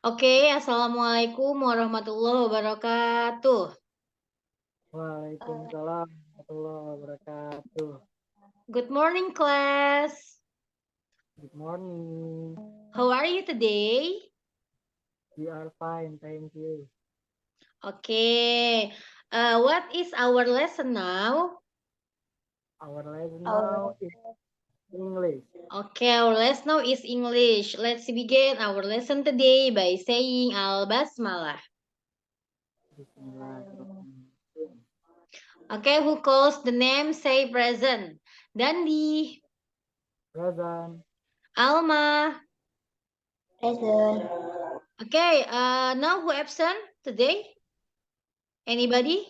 Oke, Assalamualaikum warahmatullahi wabarakatuh. Waalaikumsalam warahmatullahi wabarakatuh. Good morning, class. Good morning. How are you today? We are fine, thank you. Okay. What is our lesson now? Our lesson now is English. Okay, our lesson now is English. Let's begin our lesson today by saying Al-Basmalah. Bismillahirrahmanirrahim. Okay, who calls the name say present. Dandi, Present. Alma. Present. Okay, now who absent today? Anybody?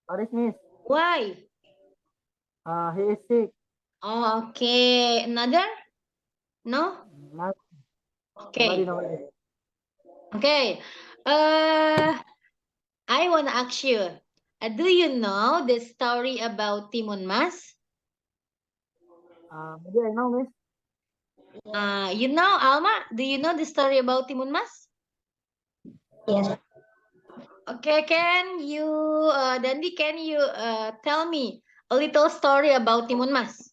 Paris, Miss. Why? He is sick. Oh, okay. Another? No? Not, Okay. nobody. Okay. I want to ask you, do you know the story about Timun Mas? Maybe I know, Miss. You know, Alma, do you know the story about Timun Mas? Yes. Okay, can you, Dandi, can you tell me a little story about Timun Mas?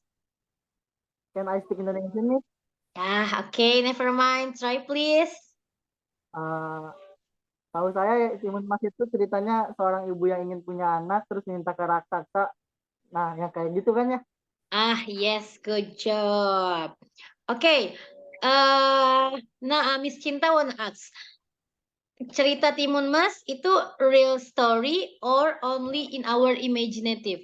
Can I speak Indonesian, Miss? Okay, never mind. Try please. Tahu saya Timun Mas itu ceritanya seorang ibu yang ingin punya anak terus minta ke raksasa. Nah, yang kayak gitu kan ya? Yes, good job. Okay. Miss Cinta wanna ask, cerita Timun Mas itu real story or only in our imagination?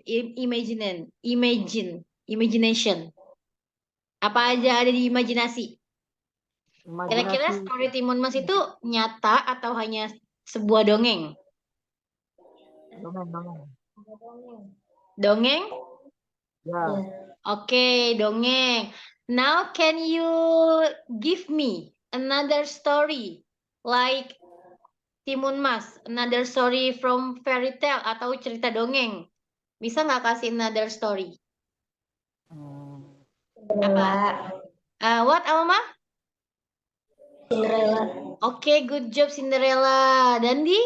Apa aja ada di imajinasi? Kira-kira Imajinasi. story Timun Mas itu nyata atau hanya sebuah dongeng? Dongeng. Dongeng? Ya. Okay, dongeng. Now can you give me another story like Timun Mas, another story from fairy tale atau cerita dongeng? Bisa nggak kasih another story? Cinderella. What, Alma? Cinderella. Okay, good job Cinderella. Dandi?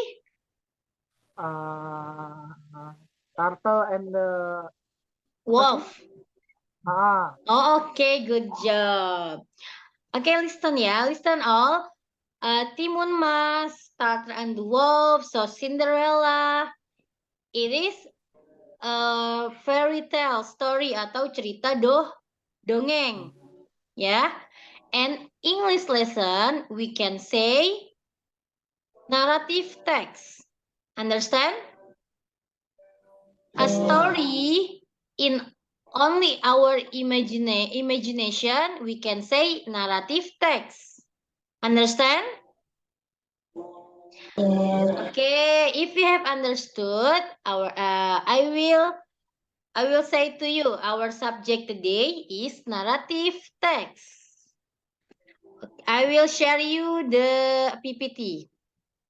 Turtle and the Wolf. Ah, Okay, good job. Okay, listen ya, listen all. Timun Mas, Turtle and the Wolf, so Cinderella. It is a fairy tale story atau cerita dongeng. Ya. And English lesson, we can say narrative text. Understand? A story in only our imagination, we can say narrative text. Understand? Yes. Okay, if you have understood, I will say to you, our subject today is narrative text. I will share you the PPT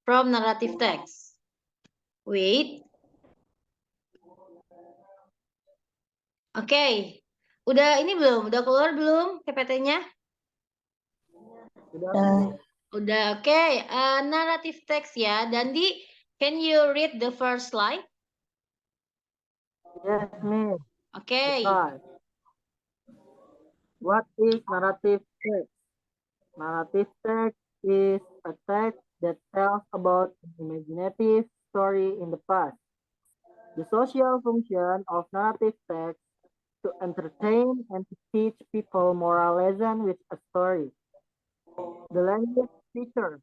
from narrative text. Wait. Oke. Udah ini belum? Udah keluar belum PPT-nya? Udah. Oke. Narrative text ya. Dandi, can you read the first slide? yes, Miss. Okay. What is narrative text? Narrative text is a text that tells about an imaginative story in the past. The social function of narrative text to entertain and to teach people moral lesson with a story. The language feature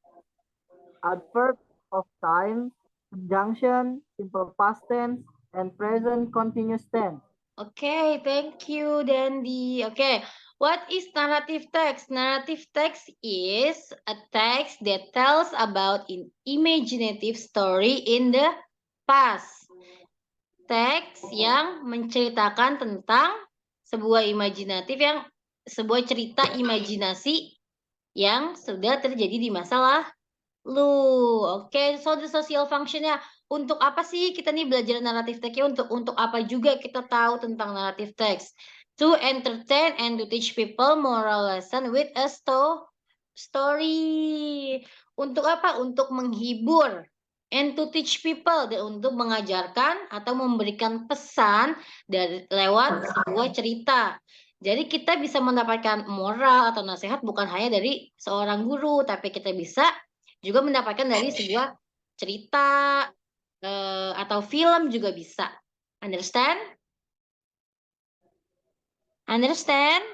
adverb of time, conjunction, simple past tense, and present continuous tense. Okay, thank you, Dandi. Okay, what is narrative text? Narrative text is a text that tells about an imaginative story in the past. Teks yang menceritakan tentang sebuah cerita imajinasi yang sudah terjadi di masa lalu. Oke, so the social function-nya untuk apa sih kita nih belajar narrative text-nya, untuk apa juga kita tahu tentang narrative text? To entertain and to teach people moral lesson with a story. Untuk apa? Untuk menghibur. And to teach people, dan untuk mengajarkan atau memberikan pesan dari lewat sebuah cerita. Jadi kita bisa mendapatkan moral atau nasihat bukan hanya dari seorang guru, tapi kita bisa juga mendapatkan dari sebuah cerita atau film juga bisa. Understand? Understand?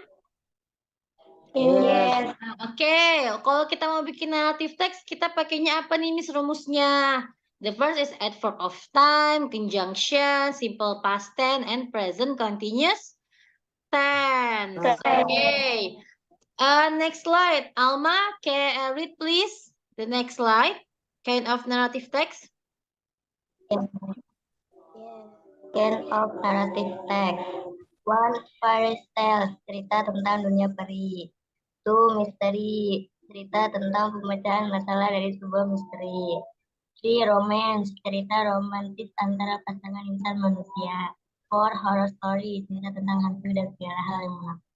Yes. Oke, kalau kita mau bikin narrative text, kita pakainya apa nih, Miss, rumusnya? The first is add verb of time, conjunction, simple past tense, and present continuous tense. Okay. Next slide. Alma, can I read please? The next slide. Kind of narrative text. Kind of narrative text. 1. Fairy tale, cerita tentang dunia peri. 2. Misteri, cerita tentang pemecahan masalah dari sebuah misteri. 3. Romance, cerita romantis antara pasangan insan manusia. 4. Horror story, cerita tentang hantu dan segala hal yang menakutkan.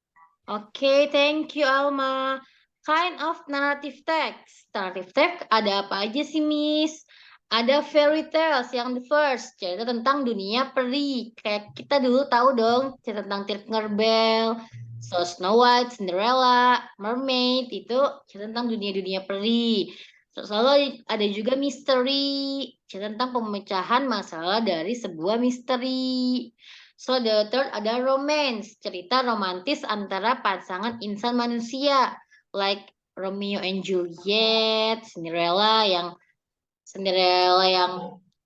Okay, thank you Alma. Kind of narrative text. Narrative text ada apa aja sih, Miss? Ada fairy tales yang the first, cerita tentang dunia peri. Kayak kita dulu tahu dong, cerita tentang Tinkerbell, so Snow White, Cinderella, Mermaid, itu cerita tentang dunia-dunia peri. Selalu ada juga misteri, cerita tentang pemecahan masalah dari sebuah misteri. So the third ada romance, cerita romantis antara pasangan insan manusia, like Romeo and Juliet, Cinderella yang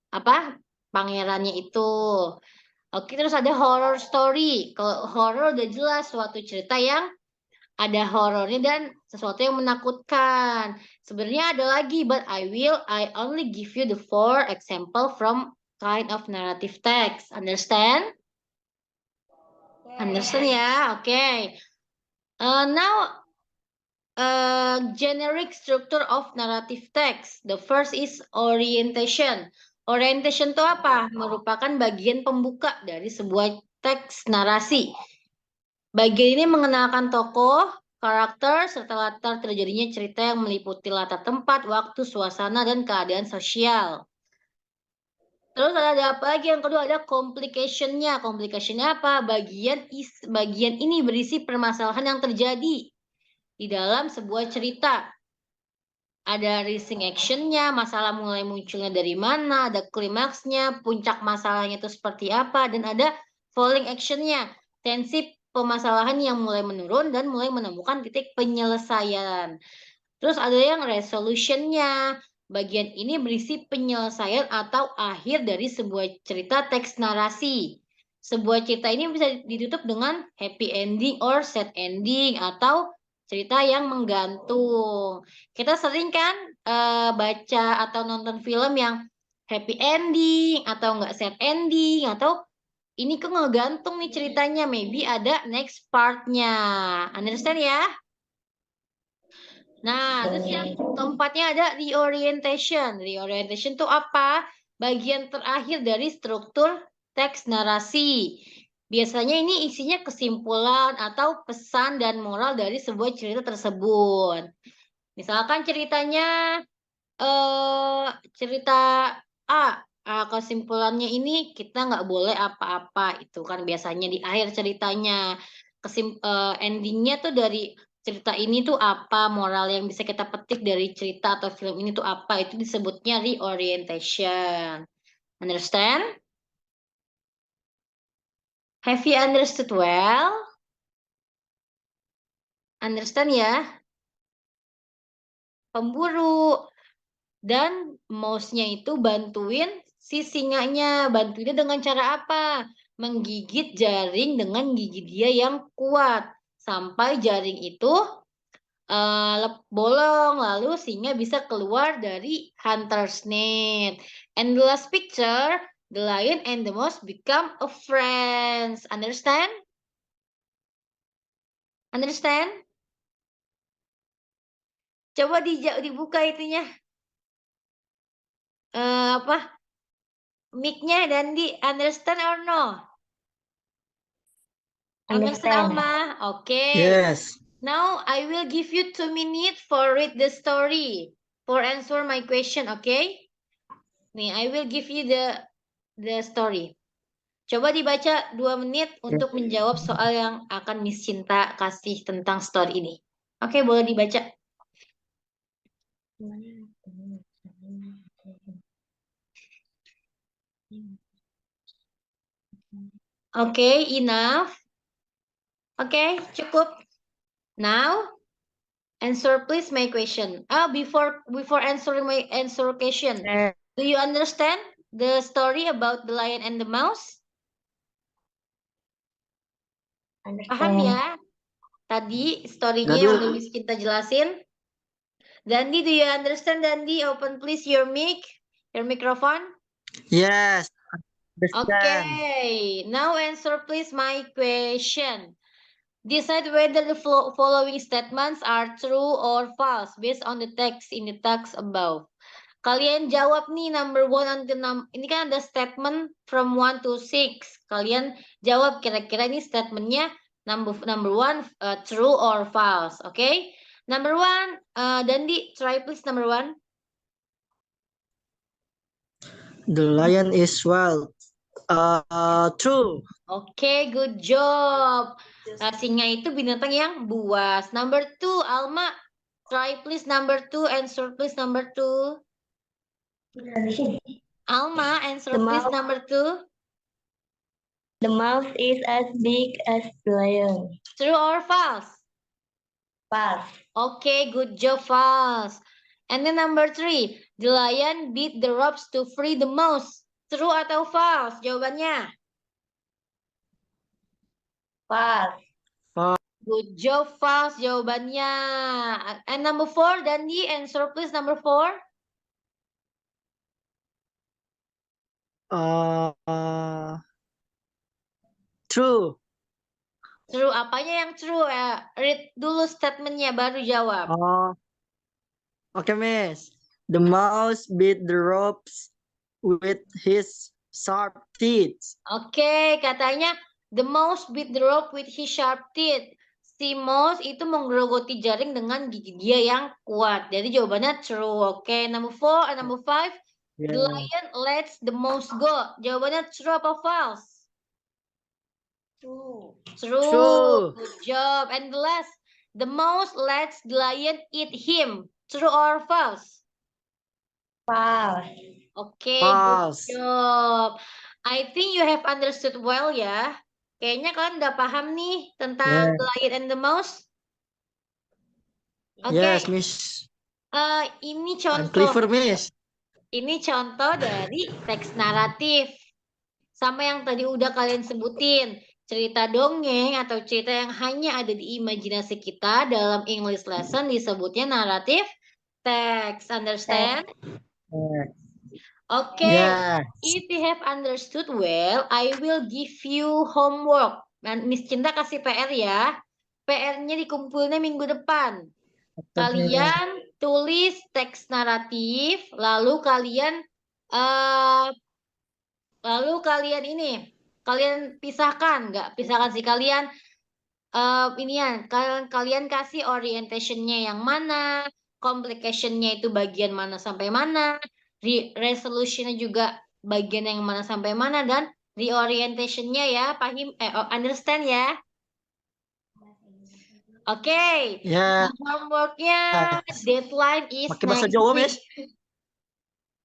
apa? Pangerannya itu. Oke, terus ada horror story. Kalau horror udah jelas suatu cerita yang ada horornya dan sesuatu yang menakutkan. Sebenarnya ada lagi, but I only give you the 4 example from kind of narrative text. Understand? Understand ya? Okay. Now, generic structure of narrative text. The first is orientation. Orientation itu apa? Merupakan bagian pembuka dari sebuah teks narasi. Bagian ini mengenalkan tokoh, karakter, serta latar terjadinya cerita yang meliputi latar tempat, waktu, suasana, dan keadaan sosial. Terus ada apa lagi? Yang kedua ada complication-nya. Complication-nya apa? Bagian ini berisi permasalahan yang terjadi di dalam sebuah cerita. Ada rising action-nya, masalah mulai munculnya dari mana, ada klimaksnya, puncak masalahnya itu seperti apa, dan ada falling action-nya, tensi permasalahan yang mulai menurun dan mulai menemukan titik penyelesaian. Terus ada yang resolution-nya. Bagian ini berisi penyelesaian atau akhir dari sebuah cerita teks narasi. Sebuah cerita ini bisa ditutup dengan happy ending or sad ending atau cerita yang menggantung. Kita sering kan baca atau nonton film yang happy ending atau enggak sad ending atau ini kok ngegantung nih ceritanya, maybe ada next part-nya. Understand ya? Nah, terus yang keempatnya ada reorientation. Reorientation itu apa? Bagian terakhir dari struktur teks narasi. Biasanya ini isinya kesimpulan atau pesan dan moral dari sebuah cerita tersebut. Misalkan ceritanya cerita A, kesimpulannya ini kita nggak boleh apa-apa, itu kan biasanya di akhir ceritanya. Endingnya tuh dari cerita ini tuh apa, moral yang bisa kita petik dari cerita atau film ini tuh apa, itu disebutnya reorientation. Understand? Have you understood well? Understand ya? Pemburu. Dan mouse-nya itu bantuin si singanya. Bantuinnya dengan cara apa? Menggigit jaring dengan gigi dia yang kuat. Sampai jaring itu bolong, lalu singa bisa keluar dari hunter's net. And the last picture, the lion and the mouse become a friends. Understand? Understand? Coba dibuka itunya. Apa? Mic-nya dan di understand or no? Understand, Alma? Oke. Yes. Now I will give you 2 minutes for read the story, for answer my question, okay? Nih, I will give you the story. Coba dibaca 2 menit untuk menjawab soal yang akan Miss Cinta kasih tentang story ini. Oke, boleh dibaca. Oke, enough. Oke, cukup. Now, answer please my question. Before answering my question, do you understand the story about the lion and the mouse? Paham ya? Tadi story-nya yang udah Miss Cinta jelasin. Dandi, do you understand, Dandi? Open please your mic, your microphone. Yes. Okay, now answer please my question. Decide whether the following statements are true or false based on the text in the text above. Kalian jawab nih number 1 until ini kan ada statement from 1 to 6. Kalian jawab kira-kira ini statementnya number 1 true or false. Okay? Number 1, Dandi, try please number 1. The lion is wild. True. Okay, good job. Singa itu binatang yang buas. Number 2, Alma, try please number 2. Answer please number 2. Alma, answer please number 2. The mouse is as big as the lion. True or false? False. Okay, good job, false. And then number 3, the lion beat the ropes to free the mouse. True atau false? Jawabannya. False. Good job, false jawabannya. And number 4, Dandi, answer please number 4. True. True, apanya yang true? Read dulu statementnya baru jawab. Okay, Miss. The mouse beat the ropes with his sharp teeth. Oke, katanya the mouse beat the rope with his sharp teeth. Si mouse itu menggerogoti jaring dengan gigi dia yang kuat. Jadi jawabannya true. Oke, number 4 and number 5. The lion lets the mouse go. Jawabannya true apa false? True. True. Good job. And the last, the mouse lets the lion eat him. True or false? False. Oke, False. good job. I think you have understood well ya. Kayaknya kalian udah paham nih tentang the lion and the mouse. Oke. Yes, Miss. Ini I'm contoh. clever, Miss. Ini contoh dari teks naratif. Sama yang tadi udah kalian sebutin. Cerita dongeng atau cerita yang hanya ada di imajinasi kita dalam English lesson disebutnya naratif text. Understand? Okay. Yes. If you have understood well, I will give you homework. Dan Miss Cinta kasih PR ya. PR-nya dikumpulnya minggu depan. Kalian tulis teks naratif, lalu kalian kalian pisahkan, nggak pisahkan sih kalian kalian kasih orientation-nya yang mana, complication-nya itu bagian mana sampai mana, resolution-nya juga bagian yang mana sampai mana, dan reorientation-nya ya, understand ya? Oke. Ya. Homework-nya deadline is Pakai bahasa next Jawa, week. Miss.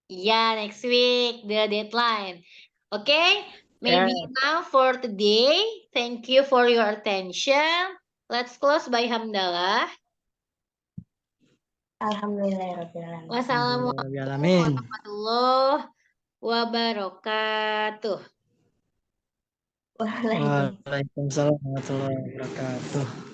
Yeah, next week the deadline. Okay, maybe now for today. Thank you for your attention. Let's close by hamdalah. Alhamdulillahirrahmanirrahim. Wassalamualaikum warahmatullahi wabarakatuh. Waalaikumsalam. Waalaikumsalam warahmatullahi wabarakatuh.